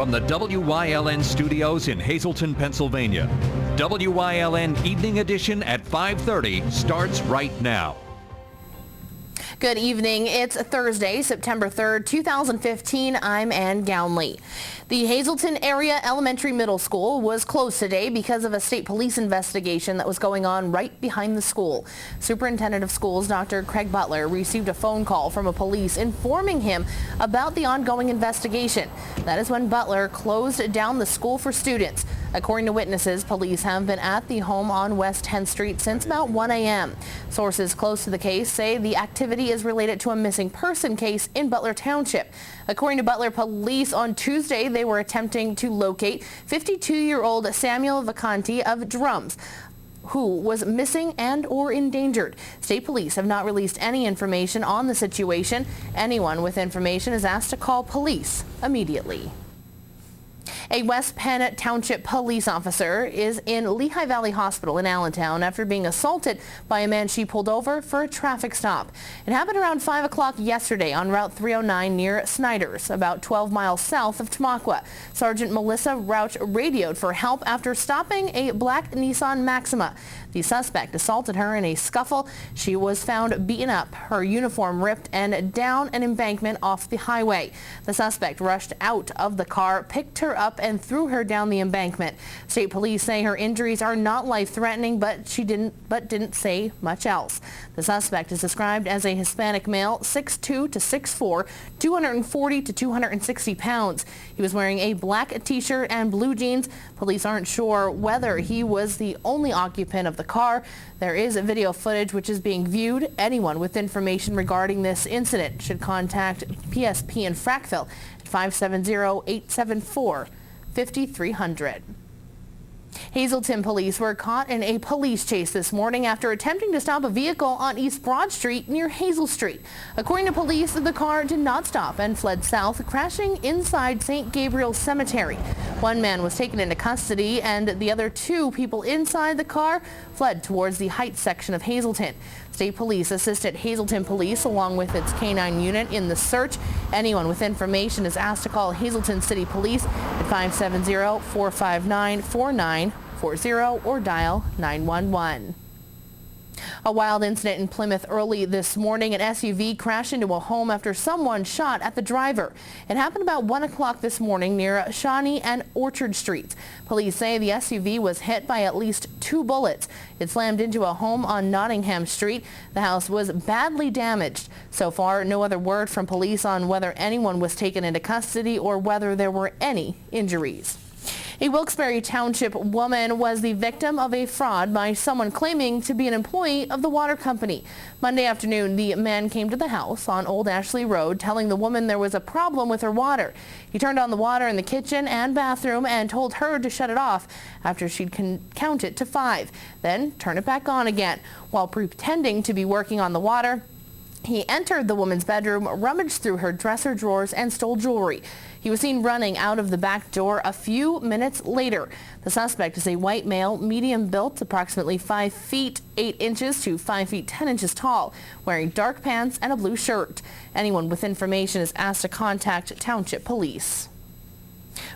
from the WYLN studios in Hazleton, Pennsylvania. WYLN Evening Edition at 5:30 starts right now. Good evening. It's Thursday, September 3rd, 2015. I'm Ann Gownley. The Hazleton Area Elementary Middle School was closed today because of a state police investigation that was going on right behind the school. Superintendent of Schools Dr. Craig Butler received a phone call from a police informing him about the ongoing investigation. That is when Butler closed down the school for students. According to witnesses, police have been at the home on West 10th Street since about 1 a.m. Sources close to the case say the activity is related to a missing person case in Butler Township. According to Butler police, on Tuesday they were attempting to locate 52-year-old Samuel Vacanti of Drums, who was missing and or endangered. State police have not released any information on the situation. Anyone with information is asked to call police immediately. A West Penn Township police officer is in Lehigh Valley Hospital in Allentown after being assaulted by a man she pulled over for a traffic stop. It happened around 5 o'clock yesterday on Route 309 near Snyder's, about 12 miles south of Tamaqua. Sergeant Melissa Rauch radioed for help after stopping a black Nissan Maxima. The suspect assaulted her in a scuffle. She was found beaten up, her uniform ripped, and down an embankment off the highway. The suspect rushed out of the car, picked her up, and threw her down the embankment. State police say her injuries are not life-threatening, but didn't say much else. The suspect is described as a Hispanic male, 6'2" to 6'4", 240 to 260 pounds. He was wearing a black t-shirt and blue jeans. Police aren't sure whether he was the only occupant of the car. There is video footage which is being viewed. Anyone with information regarding this incident should contact PSP in Frackville at 570-874-5300. Hazleton police were caught in a police chase this morning after attempting to stop a vehicle on East Broad Street near Hazel Street. According to police, the car did not stop and fled south, crashing inside St. Gabriel's Cemetery. One man was taken into custody, and the other two people inside the car fled towards the Heights section of Hazleton. State police assisted Hazleton police along with its K-9 unit in the search. Anyone with information is asked to call Hazleton City Police at 570-459-4940 or dial 911. A wild incident in Plymouth early this morning. An SUV crashed into a home after someone shot at the driver. It happened about 1 o'clock this morning near Shawnee and Orchard Streets. Police say the SUV was hit by at least 2 bullets. It slammed into a home on Nottingham Street. The house was badly damaged. So far, no other word from police on whether anyone was taken into custody or whether there were any injuries. A Wilkes-Barre Township woman was the victim of a fraud by someone claiming to be an employee of the water company. Monday afternoon, the man came to the house on Old Ashley Road telling the woman there was a problem with her water. He turned on the water in the kitchen and bathroom and told her to shut it off after she'd count it to 5, then turn it back on again. While pretending to be working on the water, he entered the woman's bedroom, rummaged through her dresser drawers, and stole jewelry. He was seen running out of the back door a few minutes later. The suspect is a white male, medium built, approximately 5 feet 8 inches to 5 feet 10 inches tall, wearing dark pants and a blue shirt. Anyone with information is asked to contact Township Police.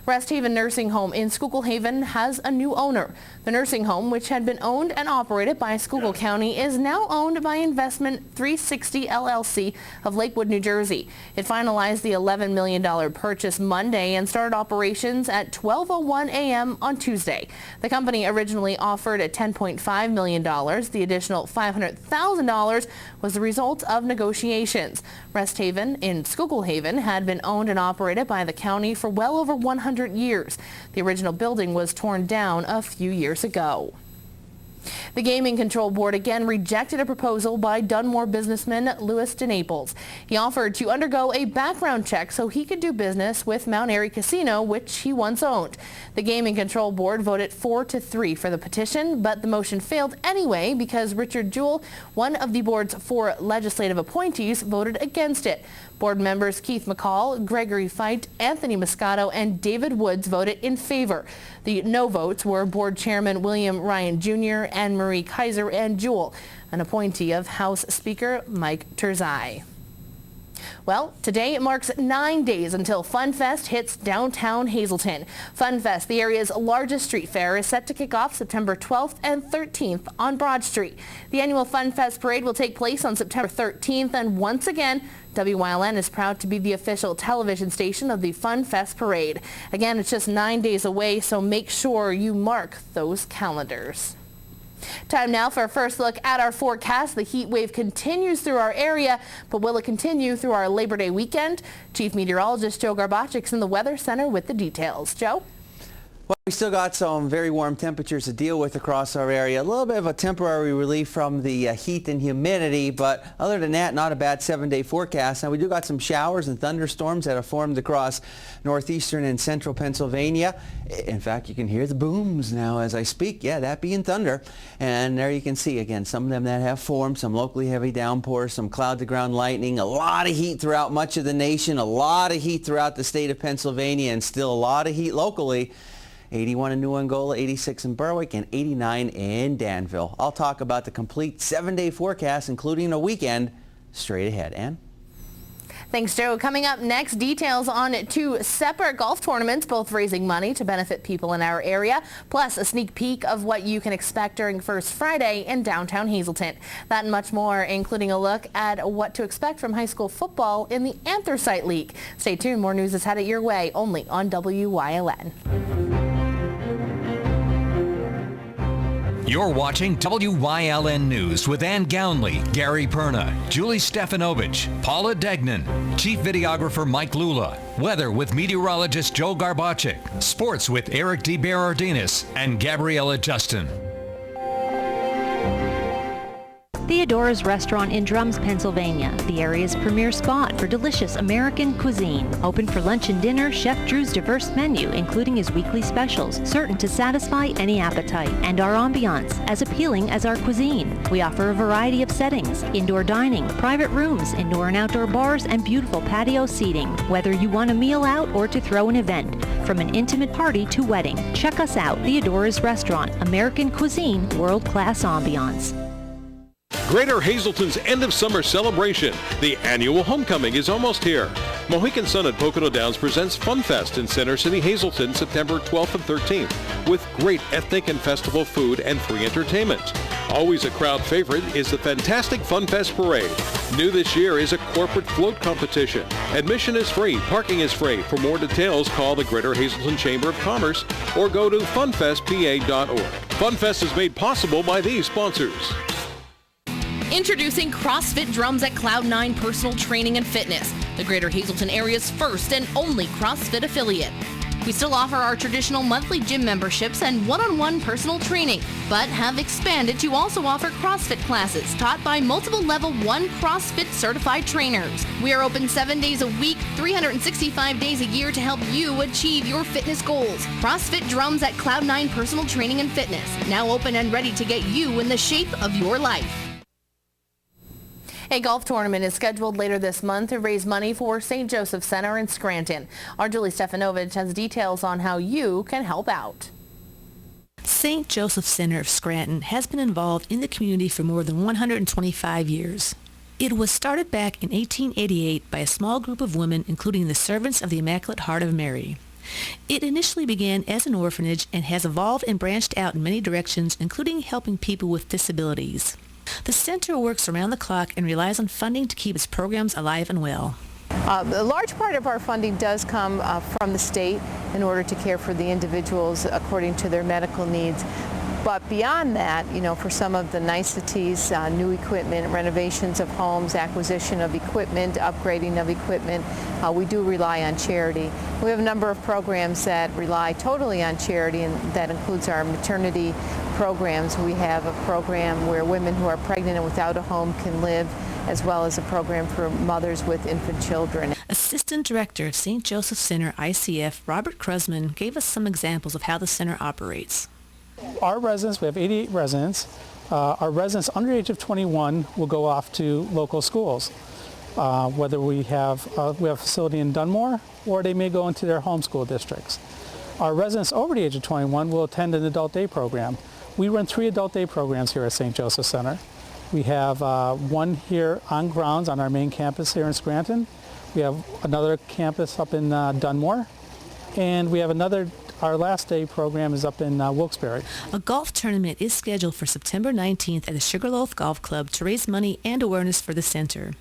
Rest Haven Nursing Home in Schuylkill Haven has a new owner. The nursing home, which had been owned and operated by Schuylkill County, is now owned by Investment 360 LLC of Lakewood, New Jersey. It finalized the $11 million purchase Monday and started operations at 12:01 a.m. on Tuesday. The company originally offered at $10.5 million. The additional $500,000 was the result of negotiations. Rest Haven in Schuylkill Haven had been owned and operated by the county for well over 100 years. The original building was torn down a few years ago. The Gaming Control Board again rejected a proposal by Dunmore businessman Louis DeNaples. He offered to undergo a background check so he could do business with Mount Airy Casino, which he once owned. The Gaming Control Board voted 4-3 for the petition, but the motion failed anyway because Richard Jewell, one of the board's 4 legislative appointees, voted against it. Board members Keith McCall, Gregory Feit, Anthony Moscato, and David Woods voted in favor. The no votes were Board Chairman William Ryan Jr., Anne Marie Kaiser, and Jewell, an appointee of House Speaker Mike Terzai. Well, today it marks 9 days until Fun Fest hits downtown Hazleton. Fun Fest, the area's largest street fair, is set to kick off September 12th and 13th on Broad Street. The annual Fun Fest parade will take place on September 13th, and once again, WYLN is proud to be the official television station of the Fun Fest parade. Again, it's just 9 days away, so make sure you mark those calendars. Time now for a first look at our forecast. The heat wave continues through our area, but will it continue through our Labor Day weekend? Chief Meteorologist Joe Garbacik's in the Weather Center with the details. Joe? Well, we still got some very warm temperatures to deal with across our area. A little bit of a temporary relief from the heat and humidity, but other than that, not a bad 7-day forecast. Now, we do got some showers and thunderstorms that have formed across northeastern and central Pennsylvania. In fact, you can hear the booms now as I speak. Yeah, that being thunder. And there you can see, again, some of them that have formed, some locally heavy downpours, some cloud-to-ground lightning, a lot of heat throughout much of the nation, a lot of heat throughout the state of Pennsylvania, and still a lot of heat locally. 81 in New Angola, 86 in Berwick, and 89 in Danville. I'll talk about the complete 7-day forecast, including a weekend, straight ahead. Ann? Thanks, Joe. Coming up next, details on 2 separate golf tournaments, both raising money to benefit people in our area, plus a sneak peek of what you can expect during First Friday in downtown Hazleton. That and much more, including a look at what to expect from high school football in the Anthracite League. Stay tuned. More news is headed your way, only on WYLN. You're watching WYLN News with Ann Gownley, Gary Perna, Julie Stefanovich, Paula Degnan, Chief Videographer Mike Lula, Weather with meteorologist Joe Garbacik, Sports with Eric DeBerardinis and Gabriella Justin. Theodora's Restaurant in Drums, Pennsylvania, the area's premier spot for delicious American cuisine. Open for lunch and dinner, Chef Drew's diverse menu, including his weekly specials, certain to satisfy any appetite, and our ambiance, as appealing as our cuisine. We offer a variety of settings, indoor dining, private rooms, indoor and outdoor bars, and beautiful patio seating. Whether you want a meal out or to throw an event, from an intimate party to wedding, check us out. Theodora's Restaurant, American cuisine, world-class ambiance. Greater Hazleton's end of summer celebration. The annual homecoming is almost here. Mohican Sun at Pocono Downs presents Fun Fest in Center City, Hazleton, September 12th and 13th, with great ethnic and festival food and free entertainment. Always a crowd favorite is the fantastic Fun Fest Parade. New this year is a corporate float competition. Admission is free, parking is free. For more details, call the Greater Hazleton Chamber of Commerce or go to funfestpa.org. Fun Fest is made possible by these sponsors. Introducing CrossFit Drums at Cloud9 Personal Training and Fitness, the Greater Hazleton area's first and only CrossFit affiliate. We still offer our traditional monthly gym memberships and one-on-one personal training, but have expanded to also offer CrossFit classes taught by multiple Level 1 CrossFit certified trainers. We are open 7 days a week, 365 days a year to help you achieve your fitness goals. CrossFit Drums at Cloud9 Personal Training and Fitness, now open and ready to get you in the shape of your life. A golf tournament is scheduled later this month to raise money for St. Joseph Center in Scranton. Our Julie Stefanovich has details on how you can help out. St. Joseph Center of Scranton has been involved in the community for more than 125 years. It was started back in 1888 by a small group of women, including the Servants of the Immaculate Heart of Mary. It initially began as an orphanage and has evolved and branched out in many directions, including helping people with disabilities. The center works around the clock and relies on funding to keep its programs alive and well. A large part of our funding does come from the state in order to care for the individuals according to their medical needs. But beyond that, for some of the niceties, new equipment, renovations of homes, acquisition of equipment, upgrading of equipment, we do rely on charity. We have a number of programs that rely totally on charity, and that includes our maternity programs. We have a program where women who are pregnant and without a home can live, as well as a program for mothers with infant children. Assistant Director of St. Joseph Center, ICF, Robert Krusman, gave us some examples of how the center operates. Our residents, we have 88 residents. Our residents under the age of 21 will go off to local schools. Whether we have a facility in Dunmore, or they may go into their home school districts. Our residents over the age of 21 will attend an adult day program. We run 3 adult day programs here at St. Joseph Center. We have one here on grounds on our main campus here in Scranton. We have another campus up in Dunmore. And we have our last day program is up in Wilkes-Barre. A golf tournament is scheduled for September 19th at the Sugarloaf Golf Club to raise money and awareness for the center.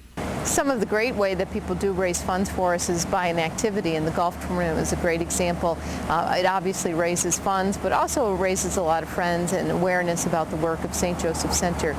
Some of the great way that people do raise funds for us is by an activity, and the golf tournament is a great example. It obviously raises funds, but also raises a lot of friends and awareness about the work of St. Joseph Center.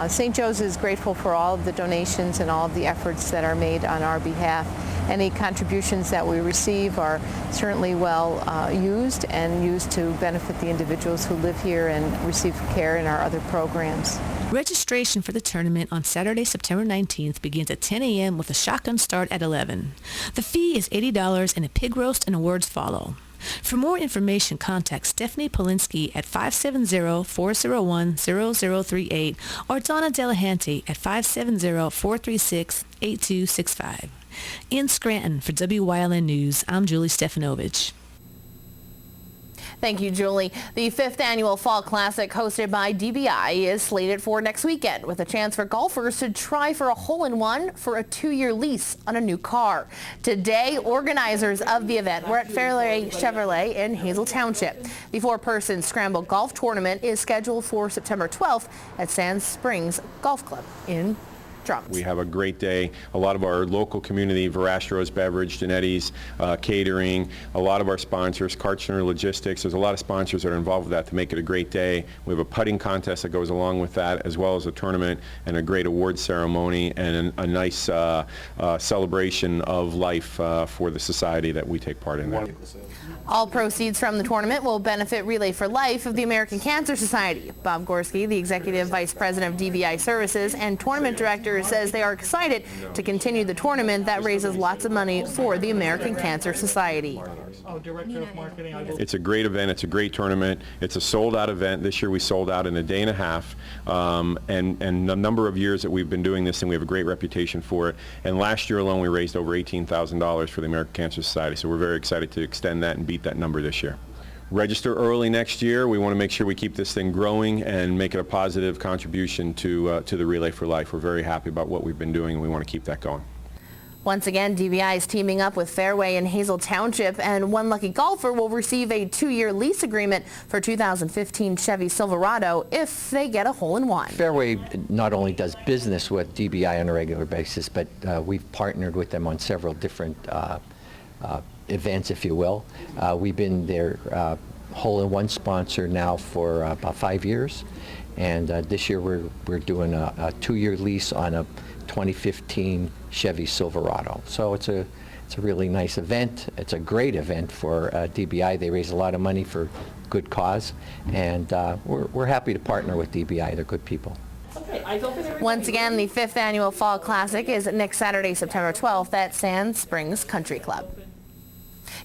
St. Joe's is grateful for all of the donations and all of the efforts that are made on our behalf. Any contributions that we receive are certainly well used and used to benefit the individuals who live here and receive care in our other programs. Registration for the tournament on Saturday, September 19th begins at 10 a.m. with a shotgun start at 11. The fee is $80 and a pig roast and awards follow. For more information, contact Stephanie Polinsky at 570-401-0038 or Donna Delahante at 570-436-8265. In Scranton, for WYLN News, I'm Julie Stefanovich. Thank you, Julie. The 5th annual Fall Classic hosted by DBI is slated for next weekend with a chance for golfers to try for a hole-in-one for a 2-year lease on a new car. Today, organizers of the event were at Fairleigh Chevrolet in Hazel Township. The 4-person Scramble Golf Tournament is scheduled for September 12th at Sand Springs Golf Club in Drums. We have a great day. A lot of our local community, Verastro's Beverage, Genetti's, catering, a lot of our sponsors, Karchner Logistics, there's a lot of sponsors that are involved with that to make it a great day. We have a putting contest that goes along with that, as well as a tournament and a great awards ceremony and a nice celebration of life for the society that we take part in there. All proceeds from the tournament will benefit Relay for Life of the American Cancer Society. Bob Gorski, the Executive Vice President of DBI Services and Tournament Director, says they are excited to continue the tournament that raises lots of money for the American Cancer Society. Director of Marketing. It's a great event. It's a great tournament. It's a sold-out event. This year we sold out in a day and a half, and a number of years that we've been doing this, and we have a great reputation for it. And last year alone, we raised over $18,000 for the American Cancer Society, so we're very excited to extend that and beat that number this year. Register early next year. We want to make sure we keep this thing growing and make it a positive contribution to the Relay for Life. We're very happy about what we've been doing, and we want to keep that going. Once again, DBI is teaming up with Fairway in Hazel Township, and one lucky golfer will receive a 2-year lease agreement for 2015 Chevy Silverado if they get a hole-in-one. Fairway not only does business with DBI on a regular basis, but we've partnered with them on several different events, if you will. We've been their hole-in-one sponsor now for about 5 years, and this year we're doing a 2-year lease on a 2015 Chevy Silverado. So it's a really nice event. It's a great event for DBI. They raise a lot of money for good cause, and we're happy to partner with DBI. They're good people. Once again, the 5th annual Fall Classic is next Saturday, September 12th at Sand Springs Country Club.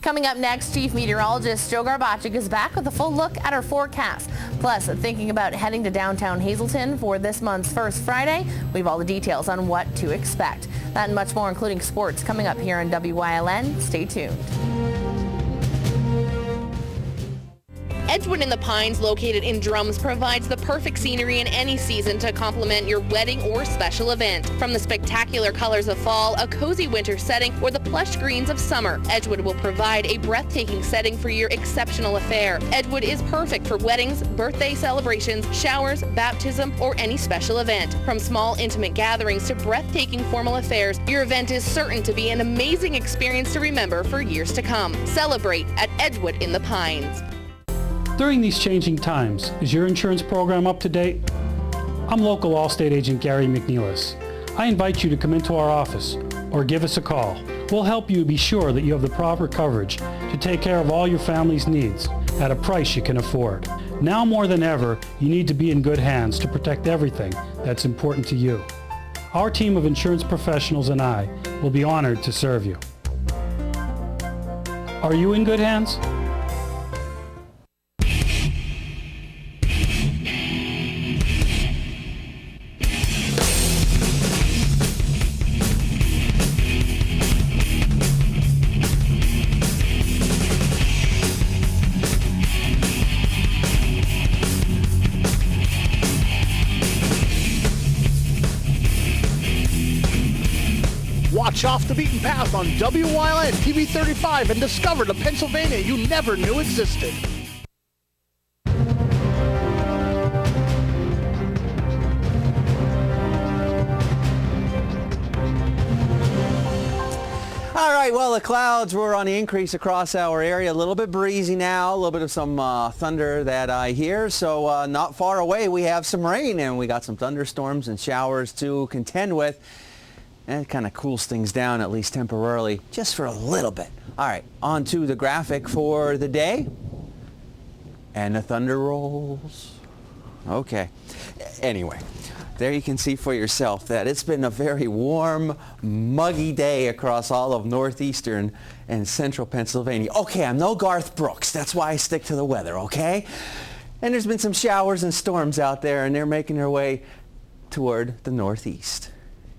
Coming up next, Chief Meteorologist Joe Garbacik is back with a full look at our forecast. Plus, thinking about heading to downtown Hazleton for this month's first Friday, we have all the details on what to expect. That and much more, including sports, coming up here on WYLN. Stay tuned. Edgewood in the Pines, located in Drums, provides the perfect scenery in any season to complement your wedding or special event. From the spectacular colors of fall, a cozy winter setting, or the plush greens of summer, Edgewood will provide a breathtaking setting for your exceptional affair. Edgewood is perfect for weddings, birthday celebrations, showers, baptism, or any special event. From small intimate gatherings to breathtaking formal affairs, your event is certain to be an amazing experience to remember for years to come. Celebrate at Edgewood in the Pines. During these changing times, is your insurance program up to date? I'm local Allstate agent Gary McNeilis. I invite you to come into our office or give us a call. We'll help you be sure that you have the proper coverage to take care of all your family's needs at a price you can afford. Now more than ever, you need to be in good hands to protect everything that's important to you. Our team of insurance professionals and I will be honored to serve you. Are you in good hands? Venture off the beaten path on WYLN TV 35 and discover the Pennsylvania you never knew existed. All right, well, the clouds were on the increase across our area. A little bit breezy now, a little bit of some thunder that I hear. So not far away, we have some rain, and we got some thunderstorms and showers to contend with. And it kind of cools things down, at least temporarily, just for a little bit. All right, on to the graphic for the day. And the thunder rolls. Okay. Anyway. There you can see for yourself that it's been a very warm, muggy day across all of northeastern and central Pennsylvania. Okay, I'm no Garth Brooks. That's why I stick to the weather, okay? And there's been some showers and storms out there, and they're making their way toward the northeast.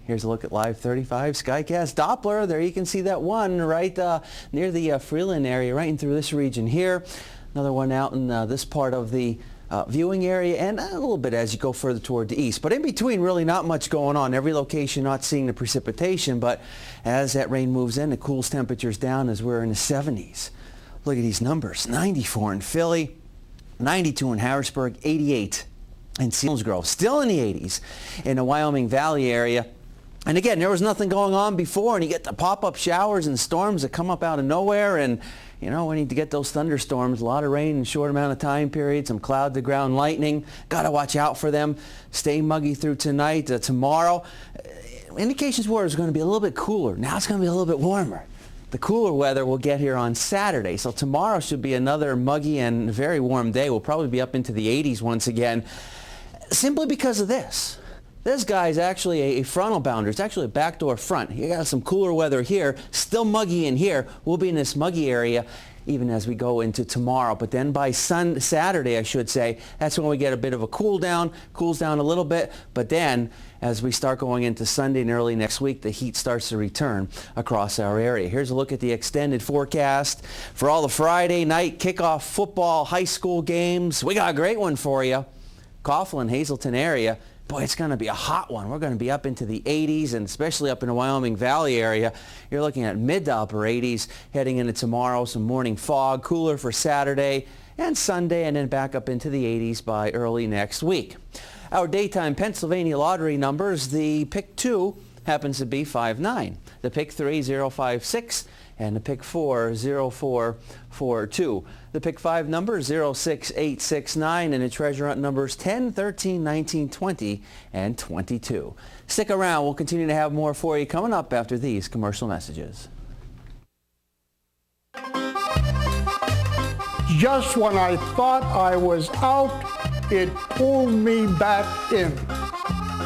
Here's a look at Live 35 Skycast Doppler. There you can see that one right near the Freeland area, right in through this region here. Another one out in this part of the viewing area, and a little bit as you go further toward the east. But in between, really not much going on. Every location not seeing the precipitation, but as that rain moves in, it cools temperatures down as we're in the 70s. Look at these numbers. 94 in Philly, 92 in Harrisburg, 88 in Selinsgrove. Still in the 80s in the Wyoming Valley area. And again, there was nothing going on before, and you get the pop-up showers and storms that come up out of nowhere, and you know, we need to get those thunderstorms, a lot of rain in a short amount of time period, some cloud-to-ground lightning. Got to watch out for them. Stay muggy through tonight, tomorrow. Indications were it's going to be a little bit cooler. Now it's going to be a little bit warmer. The cooler weather will get here on Saturday. So tomorrow should be another muggy and very warm day. We'll probably be up into the 80s once again, simply because of this. This guy's actually a frontal bounder. It's actually a backdoor front. You got some cooler weather here, still muggy in here. We'll be in this muggy area even as we go into tomorrow. But then by Saturday, I should say, that's when we get a bit of a cool down, cools down a little bit. But then as we start going into Sunday and early next week, the heat starts to return across our area. Here's a look at the extended forecast for all the Friday night kickoff football high school games. We got a great one for you. Coughlin, Hazleton area. Boy, it's going to be a hot one. We're going to be up into the 80s, and especially up in the Wyoming Valley area. You're looking at mid to upper 80s heading into tomorrow. Some morning fog, cooler for Saturday and Sunday, and then back up into the 80s by early next week. Our daytime Pennsylvania lottery numbers, the pick 2 happens to be 59. The pick 3, 056, and the pick 4, 0442. The pick 5 number, 06869, and the treasure hunt numbers 10, 13, 19, 20, and 22. Stick around. We'll continue to have more for you coming up after these commercial messages. Just when I thought I was out, it pulled me back in.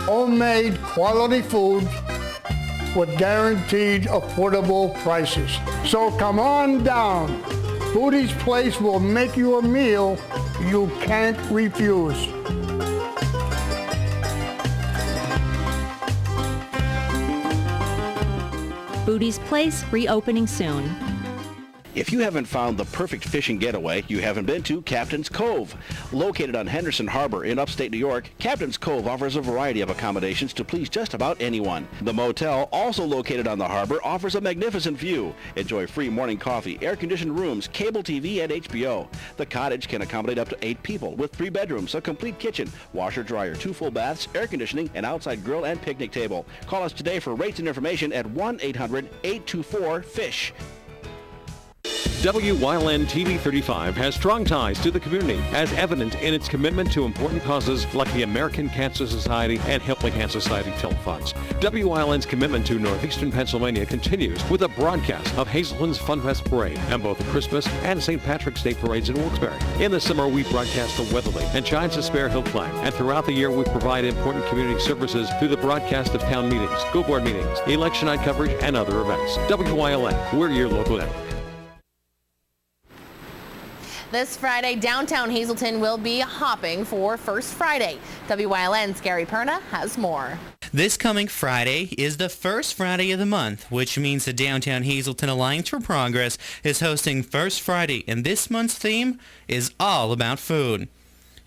Homemade quality foods with guaranteed affordable prices. So come on down. Foodie's Place will make you a meal you can't refuse. Foodie's Place, reopening soon. If you haven't found the perfect fishing getaway, you haven't been to Captain's Cove. Located on Henderson Harbor in upstate New York, Captain's Cove offers a variety of accommodations to please just about anyone. The motel, also located on the harbor, offers a magnificent view. Enjoy free morning coffee, air-conditioned rooms, cable TV, and HBO. The cottage can accommodate up to 8 people with 3 bedrooms, a complete kitchen, washer, dryer, 2 full baths, air conditioning, an outside grill, and picnic table. Call us today for rates and information at 1-800-824-FISH. WYLN TV 35 has strong ties to the community, as evident in its commitment to important causes like the American Cancer Society and Helping Hand Society telethons. WYLN's commitment to northeastern Pennsylvania continues with a broadcast of Hazleton's Funfest Parade and both the Christmas and St. Patrick's Day parades in Wilkes-Barre. In the summer, we broadcast the Weatherly and Giants of Spare Hill Climb, and throughout the year, we provide important community services through the broadcast of town meetings, school board meetings, election night coverage, and other events. WYLN, we're your local network. This Friday, downtown Hazleton will be hopping for First Friday. WYLN's Gary Perna has more. This coming Friday is the first Friday of the month, which means the Downtown Hazleton Alliance for Progress is hosting First Friday, and this month's theme is all about food.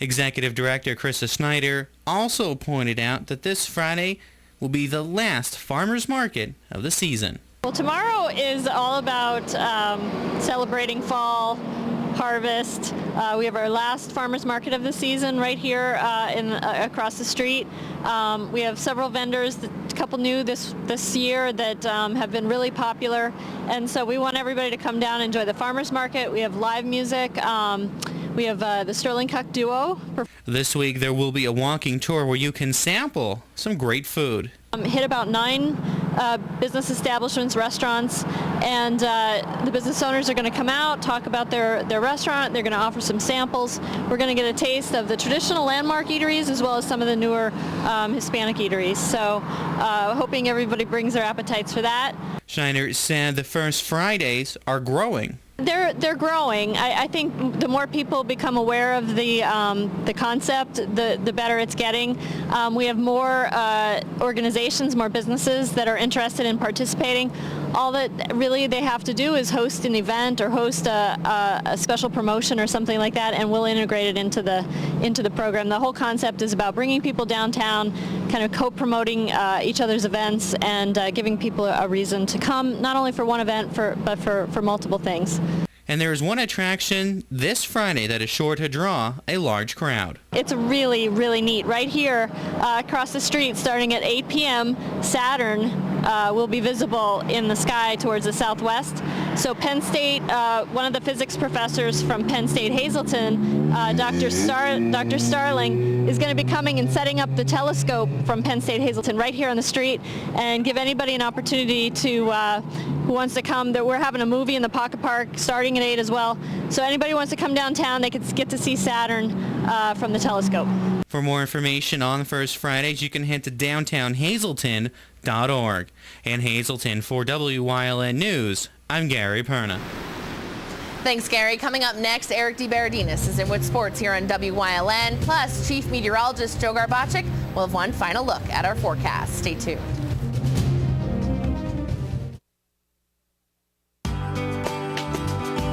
Executive Director Krista Snyder also pointed out that this Friday will be the last farmers market of the season. Well, tomorrow is all about celebrating fall harvest. We have our last farmers market of the season right here across the street. We have several vendors, a couple new this year that have been really popular, and so we want everybody to come down and enjoy the farmers market. We have live music. We have the Sterling Cuck Duo. This week there will be a walking tour where you can sample some great food. Hit about 9 business establishments, restaurants, and the business owners are going to come out, talk about their restaurant. They're going to offer some samples. We're going to get a taste of the traditional landmark eateries as well as some of the newer Hispanic eateries. So hoping everybody brings their appetites for that. Schneider said the First Fridays are growing. They're growing. I think the more people become aware of the concept, the better it's getting. We have more organizations, more businesses that are interested in participating. All that really they have to do is host an event or host a special promotion or something like that, and we'll integrate it into the program. The whole concept is about bringing people downtown, kind of co-promoting each other's events, and giving people a reason to come, not only for one event, but for multiple things. And there is one attraction this Friday that is sure to draw a large crowd. It's really, really neat. Right here across the street, starting at 8 p.m., Saturn will be visible in the sky towards the southwest. So Penn State, one of the physics professors from Penn State Hazleton, Dr. Starling, is going to be coming and setting up the telescope from Penn State Hazleton right here on the street, and give anybody an opportunity to who wants to come. We're having a movie in the Pocket Park starting at 8 as well. So anybody who wants to come downtown, they can get to see Saturn from the telescope. For more information on First Fridays, you can head to downtownhazelton.org. In Hazleton, for WYLN News, I'm Gary Perna. Thanks, Gary. Coming up next, Eric DeBaradinas is in with sports here on WYLN. Plus, Chief Meteorologist Joe Garbacic will have one final look at our forecast. Stay tuned.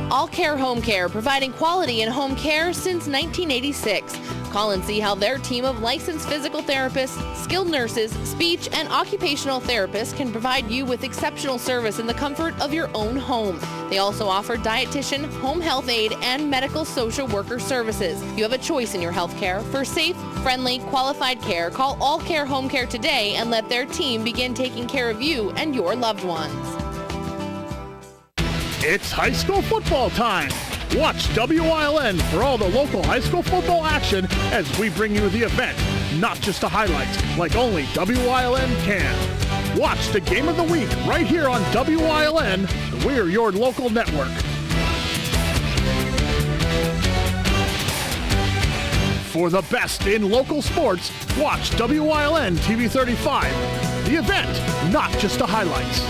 All Care Home Care, providing quality in home care since 1986. Call and see how their team of licensed physical therapists, skilled nurses, speech and occupational therapists can provide you with exceptional service in the comfort of your own home. They also offer dietitian, home health aide, and medical social worker services. You have a choice in your health care. For safe, friendly, qualified care, call All Care Home Care today and let their team begin taking care of you and your loved ones. It's high school football time. Watch WYLN for all the local high school football action as we bring you the event, not just the highlights, like only WYLN can. Watch the game of the week right here on WYLN. We're your local network. For the best in local sports, watch WYLN TV 35. The event, not just the highlights.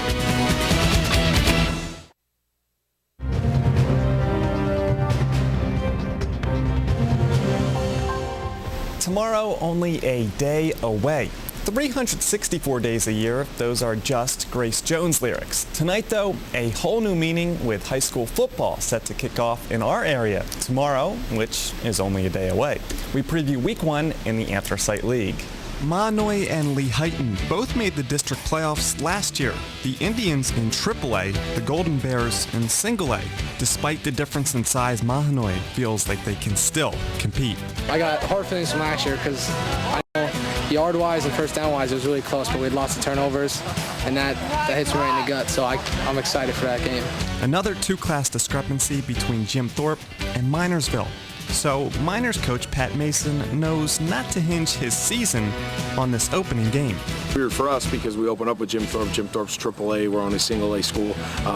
Tomorrow, only a day away. 364 days a year, those are just Grace Jones lyrics. Tonight, though, a whole new meaning with high school football set to kick off in our area tomorrow, which is only a day away. We preview Week 1 in the Anthracite League. Mahanoy and Lehighton both made the district playoffs last year. The Indians in AAA, the Golden Bears in Single A. Despite the difference in size, Mahanoy feels like they can still compete. I got hard feelings from last year because I know yard-wise and first down-wise it was really close, but we had lots of turnovers, and that hits me right in the gut, so I'm excited for that game. Another two-class discrepancy between Jim Thorpe and Minersville. So Miners coach Pat Mason knows not to hinge his season on this opening game. Weird for us because we open up with Jim Thorpe. Jim Thorpe's AAA. We're on a single A school.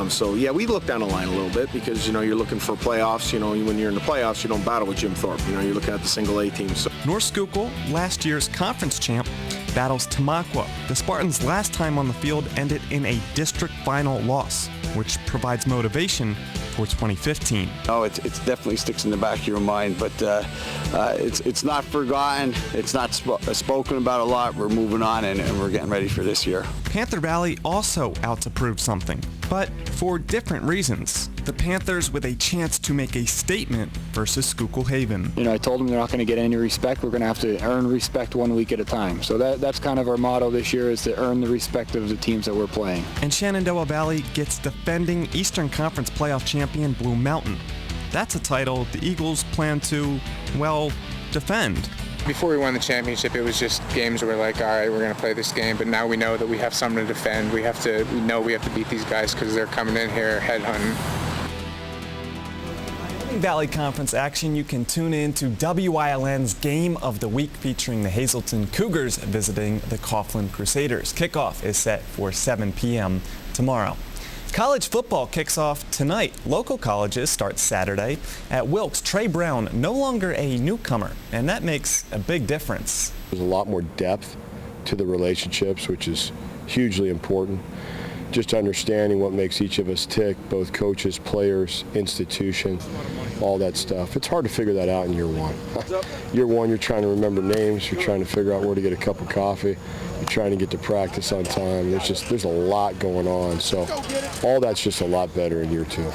So yeah, we look down the line a little bit because you're looking for playoffs. When you're in the playoffs, you don't battle with Jim Thorpe. You're looking at the single A team. So. North Schuylkill, last year's conference champ, battles Tamaqua. The Spartans' last time on the field ended in a district final loss, which provides motivation for 2015. Oh, it definitely sticks in the back of your mind, but it's not forgotten. It's not spoken about a lot. We're moving on, and we're getting ready for this year. Panther Valley also out to prove something, but for different reasons. the Panthers with a chance to make a statement versus Schuylkill Haven. I told them they're not going to get any respect. We're going to have to earn respect 1 week at a time. So that's kind of our motto this year, is to earn the respect of the teams that we're playing. And Shenandoah Valley gets defending Eastern Conference playoff champion Blue Mountain. That's a title the Eagles plan to, defend. Before we won the championship, it was just games where we're like, all right, we're going to play this game, but now we know that we have something to defend. We know we have to beat these guys because they're coming in here headhunting. Valley Conference action, you can tune in to WILN's Game of the Week featuring the Hazleton Cougars visiting the Coughlin Crusaders. Kickoff is set for 7 p.m. tomorrow. College football kicks off tonight. Local colleges start Saturday. At Wilkes, Trey Brown no longer a newcomer, and that makes a big difference. There's a lot more depth to the relationships, which is hugely important. Just understanding what makes each of us tick, both coaches, players, institution, all that stuff. It's hard to figure that out in year one. Year one, you're trying to remember names, you're trying to figure out where to get a cup of coffee, you're trying to get to practice on time. There's a lot going on, so all that's just a lot better in year two.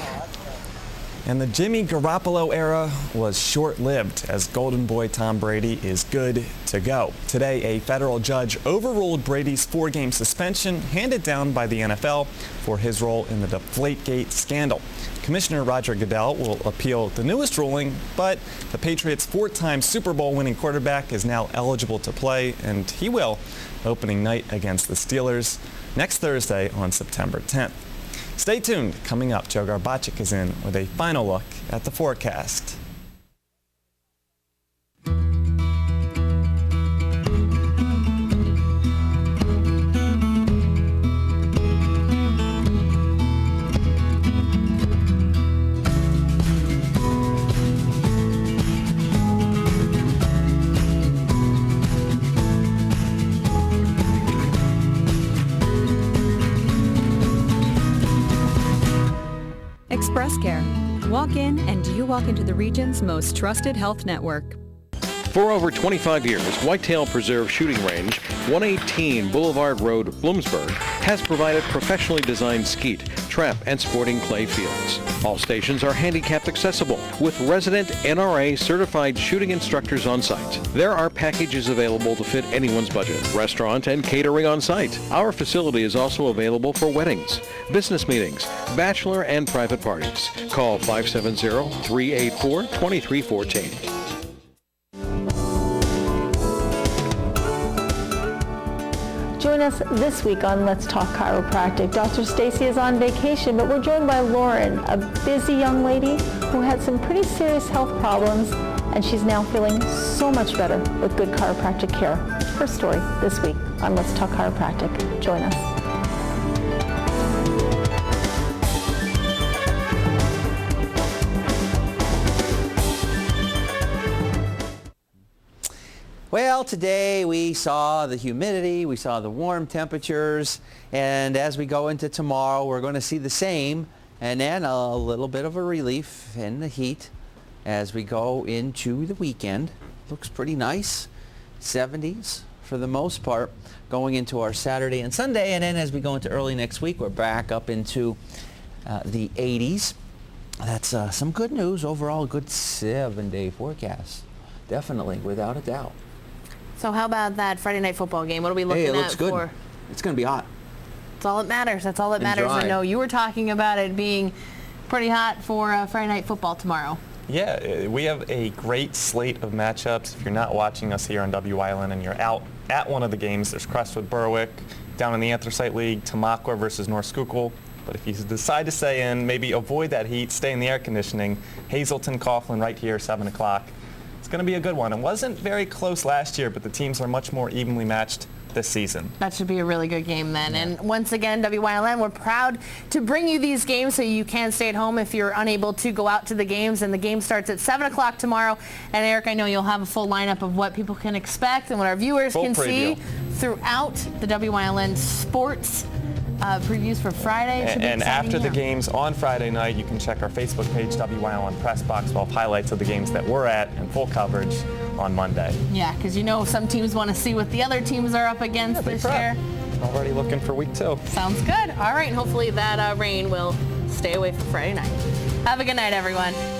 And the Jimmy Garoppolo era was short-lived, as Golden Boy Tom Brady is good to go. Today, a federal judge overruled Brady's 4-game suspension handed down by the NFL for his role in the Deflategate scandal. Commissioner Roger Goodell will appeal the newest ruling, but the Patriots' 4-time Super Bowl winning quarterback is now eligible to play, and he will, opening night against the Steelers next Thursday on September 10th. Stay tuned. Coming up, Joe Garbacik is in with a final look at the forecast. Express Care. Walk in and you walk into the region's most trusted health network. For over 25 years, Whitetail Preserve Shooting Range, 118 Boulevard Road, Bloomsburg, has provided professionally designed skeet, trap, and sporting clay fields. All stations are handicapped accessible with resident NRA certified shooting instructors on site. There are packages available to fit anyone's budget, restaurant and catering on site. Our facility is also available for weddings, business meetings, bachelor and private parties. Call 570-384-2314. Join us this week on Let's Talk Chiropractic. Dr. Stacy is on vacation, but we're joined by Lauren, a busy young lady who had some pretty serious health problems, and she's now feeling so much better with good chiropractic care. Her story this week on Let's Talk Chiropractic. Join us. Well, today we saw the humidity, we saw the warm temperatures, and as we go into tomorrow, we're going to see the same, and then a little bit of a relief in the heat as we go into the weekend. Looks pretty nice, 70s for the most part, going into our Saturday and Sunday, and then as we go into early next week, we're back up into the 80s. That's some good news. Overall, a good 7-day forecast, definitely, without a doubt. So how about that Friday night football game? What are we looking it looks at good. for? It's going to be hot. That's all that matters. That's all that And matters. dry. I know you were talking about it being pretty hot for Friday night football tomorrow. Yeah, we have a great slate of matchups. If you're not watching us here on WILN and you're out at one of the games, there's Crestwood Berwick, down in the Anthracite League, Tamaqua versus North Schuylkill. But if you decide to stay in, maybe avoid that heat, stay in the air conditioning, Hazleton, Coughlin right here, 7 o'clock. It's going to be a good one. It wasn't very close last year, but the teams are much more evenly matched this season. That should be a really good game then. Yeah. And once again, WILN, we're proud to bring you these games so you can stay at home if you're unable to go out to the games. And the game starts at 7 o'clock tomorrow. And Eric, I know you'll have a full lineup of what people can expect and what our viewers can see throughout the WILN sports previews for Friday. And after the games on Friday night, you can check our Facebook page, WILN Press Box. We'll have highlights of the games that we're at and full coverage on Monday. Yeah, because you know some teams want to see what the other teams are up against this year. Already looking for week 2. Sounds good. All right, and hopefully that rain will stay away for Friday night. Have a good night, everyone.